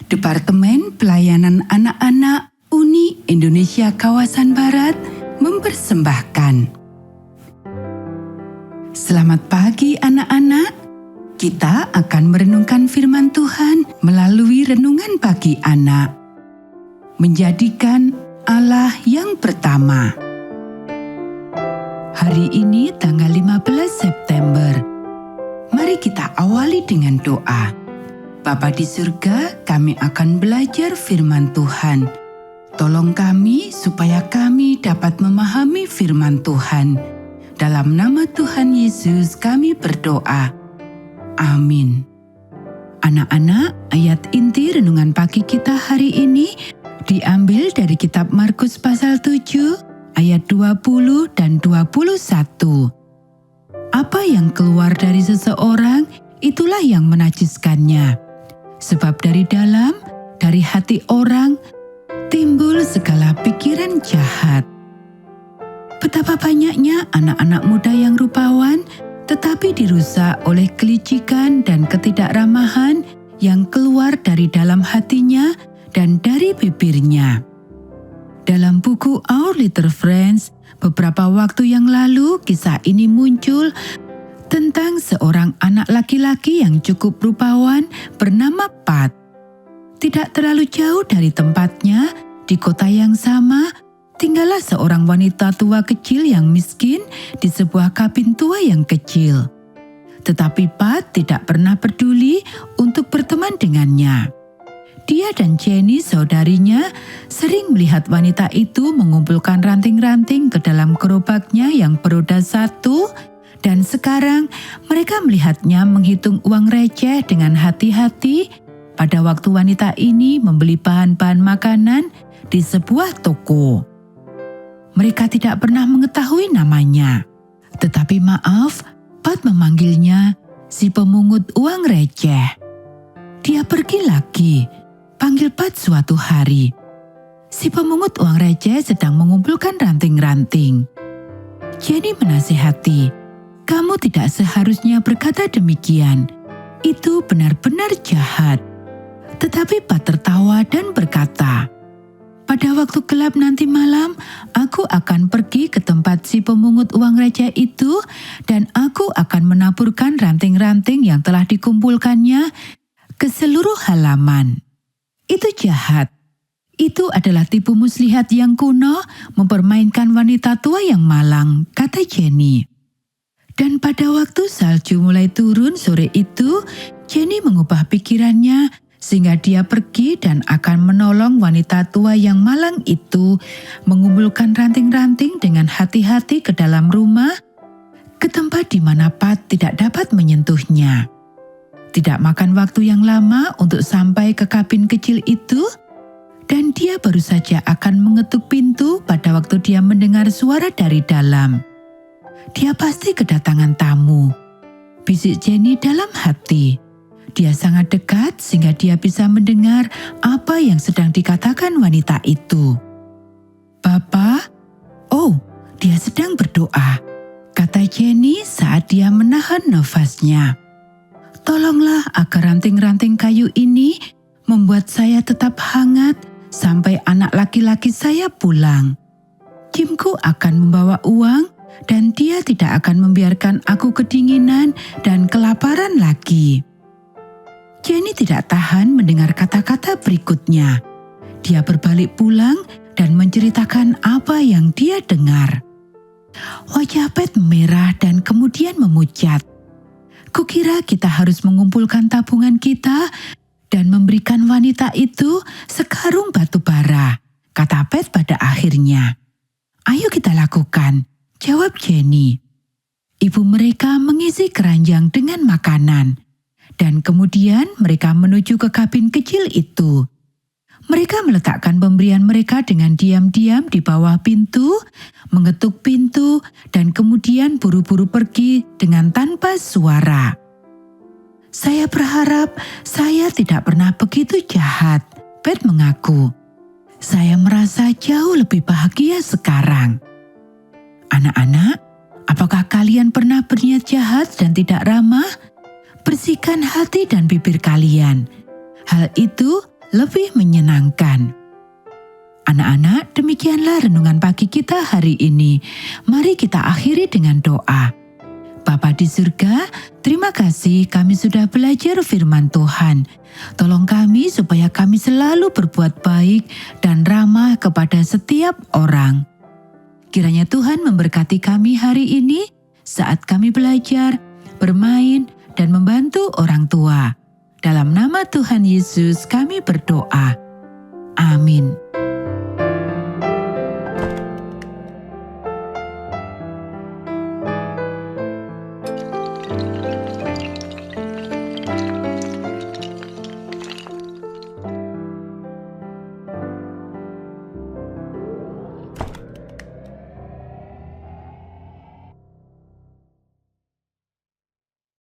Departemen Pelayanan Anak-anak Uni Indonesia Kawasan Barat mempersembahkan. Selamat pagi anak-anak. Kita akan merenungkan firman Tuhan melalui renungan pagi anak. Menjadikan Allah yang pertama. Hari ini tanggal 15 September. Mari kita awali dengan doa. Bapa di surga, kami akan belajar firman Tuhan. Tolong kami supaya kami dapat memahami firman Tuhan. Dalam nama Tuhan Yesus kami berdoa. Amin. Anak-anak, ayat inti renungan pagi kita hari ini diambil dari kitab Markus pasal 7 ayat 20 dan 21. Apa yang keluar dari seseorang, itulah yang menajiskannya. Sebab dari dalam, dari hati orang, timbul segala pikiran jahat. Betapa banyaknya anak-anak muda yang rupawan, tetapi dirusak oleh kelicikan dan ketidakramahan yang keluar dari dalam hatinya dan dari bibirnya. Dalam buku Our Little Friends, beberapa waktu yang lalu kisah ini muncul tentang seorang anak laki-laki yang cukup rupawan bernama Pat. Tidak terlalu jauh dari tempatnya, di kota yang sama, tinggallah seorang wanita tua kecil yang miskin di sebuah kabin tua yang kecil. Tetapi Pat tidak pernah peduli untuk berteman dengannya. Dia dan Jenny, saudarinya, sering melihat wanita itu mengumpulkan ranting-ranting ke dalam gerobaknya yang beroda satu, dan sekarang mereka melihatnya menghitung uang receh dengan hati-hati pada waktu wanita ini membeli bahan-bahan makanan di sebuah toko. Mereka tidak pernah mengetahui namanya, tetapi maaf, Pat memanggilnya si pemungut uang receh. Dia pergi lagi, panggil Pat suatu hari. Si pemungut uang receh sedang mengumpulkan ranting-ranting. Jenny menasihati, "Kamu tidak seharusnya berkata demikian. Itu benar-benar jahat." Tetapi Pat tertawa dan berkata, "Pada waktu gelap nanti malam, aku akan pergi ke tempat si pemungut uang receh itu dan aku akan menaburkan ranting-ranting yang telah dikumpulkannya ke seluruh halaman." Itu jahat. Itu adalah tipu muslihat yang kuno mempermainkan wanita tua yang malang, kata Jenny. Dan pada waktu salju mulai turun sore itu, Jenny mengubah pikirannya sehingga dia pergi dan akan menolong wanita tua yang malang itu mengumpulkan ranting-ranting dengan hati-hati ke dalam rumah, ke tempat di mana Pat tidak dapat menyentuhnya. Tidak makan waktu yang lama untuk sampai ke kabin kecil itu, dan dia baru saja akan mengetuk pintu pada waktu dia mendengar suara dari dalam. Dia pasti kedatangan tamu, bisik Jenny dalam hati. Dia sangat dekat sehingga dia bisa mendengar apa yang sedang dikatakan wanita itu. "Bapak, oh, dia sedang berdoa," kata Jenny saat dia menahan nafasnya. "Tolonglah agar ranting-ranting kayu ini membuat saya tetap hangat sampai anak laki-laki saya pulang. Jimku akan membawa uang, dan dia tidak akan membiarkan aku kedinginan dan kelaparan lagi." Jenny tidak tahan mendengar kata-kata berikutnya. Dia berbalik pulang dan menceritakan apa yang dia dengar. Wajah Pat merah dan kemudian memucat. "Kukira kita harus mengumpulkan tabungan kita dan memberikan wanita itu sekarung batu bara," kata Pat pada akhirnya. "Ayo kita lakukan," jawab Jenny. Ibu mereka mengisi keranjang dengan makanan, dan kemudian mereka menuju ke kabin kecil itu. Mereka meletakkan pemberian mereka dengan diam-diam di bawah pintu, mengetuk pintu, dan kemudian buru-buru pergi dengan tanpa suara. "Saya berharap saya tidak pernah begitu jahat," Pat mengaku. "Saya merasa jauh lebih bahagia sekarang." Anak-anak, apakah kalian pernah berniat jahat dan tidak ramah? Bersihkan hati dan bibir kalian. Hal itu lebih menyenangkan. Anak-anak, demikianlah renungan pagi kita hari ini. Mari kita akhiri dengan doa. Bapa di surga, terima kasih kami sudah belajar firman Tuhan. Tolong kami supaya kami selalu berbuat baik dan ramah kepada setiap orang. Kiranya Tuhan memberkati kami hari ini saat kami belajar, bermain, dan membantu orang tua. Dalam nama Tuhan Yesus kami berdoa. Amin.